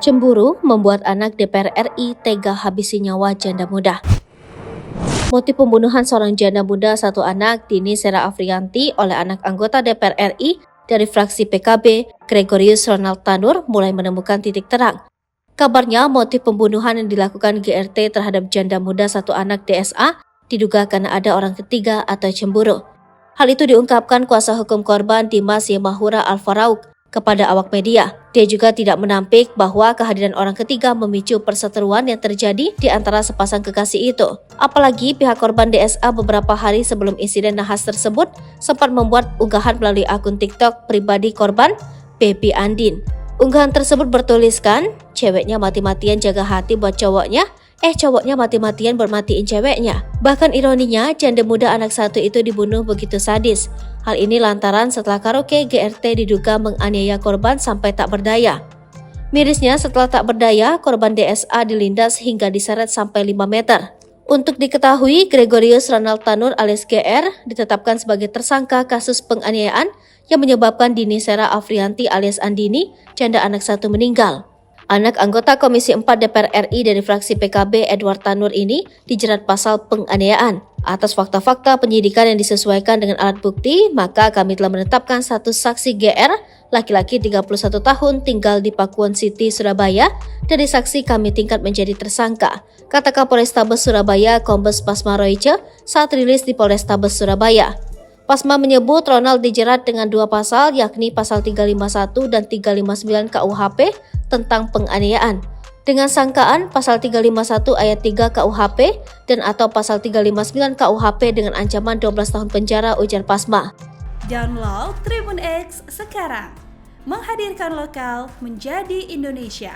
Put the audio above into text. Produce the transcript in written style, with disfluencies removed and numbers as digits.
Cemburu membuat anak DPR RI tega habisi nyawa janda muda. Motif pembunuhan seorang janda muda satu anak, Dini Sera Afriyanti, oleh anak anggota DPR RI dari fraksi PKB, Gregorius Ronald Tanur, mulai menemukan titik terang. Kabarnya motif pembunuhan yang dilakukan GRT terhadap janda muda satu anak DSA diduga karena ada orang ketiga atau cemburu. Hal itu diungkapkan kuasa hukum korban Dimas Yemahura Alfarauk kepada awak media. Dia juga tidak menampik bahwa kehadiran orang ketiga memicu perseteruan yang terjadi di antara sepasang kekasih itu. Apalagi pihak korban DSA beberapa hari sebelum insiden nahas tersebut sempat membuat unggahan melalui akun TikTok pribadi korban, Baby Andin. Unggahan tersebut bertuliskan, ceweknya mati-matian jaga hati buat cowoknya, cowoknya mati-matian buat matiin ceweknya. Bahkan ironinya, janda muda anak satu itu dibunuh begitu sadis. Hal ini lantaran setelah karaoke, GRT diduga menganiaya korban sampai tak berdaya. Mirisnya, setelah tak berdaya, korban DSA dilindas hingga diseret sampai 5 meter. Untuk diketahui, Gregorius Ronald Tanur alias GR ditetapkan sebagai tersangka kasus penganiayaan yang menyebabkan Dini Sera Afriyanti alias Andini, janda anak satu, meninggal. Anak anggota Komisi 4 DPR RI dari fraksi PKB Edward Tanur ini dijerat pasal penganiayaan. Atas fakta-fakta penyidikan yang disesuaikan dengan alat bukti, maka kami telah menetapkan status saksi GR, laki-laki 31 tahun, tinggal di Pakuwon City, Surabaya, dari saksi kami tingkat menjadi tersangka, kata Kapolrestabes Surabaya Kombes Pasma Royce saat rilis di Polrestabes Surabaya. Pasma menyebut Ronald dijerat dengan dua pasal, yakni pasal 351 dan 359 KUHP tentang penganiayaan, dengan sangkaan pasal 351 ayat 3 KUHP dan atau pasal 359 KUHP dengan ancaman 12 tahun penjara, ujar Pasma. Download Tribun X sekarang, menghadirkan lokal menjadi Indonesia.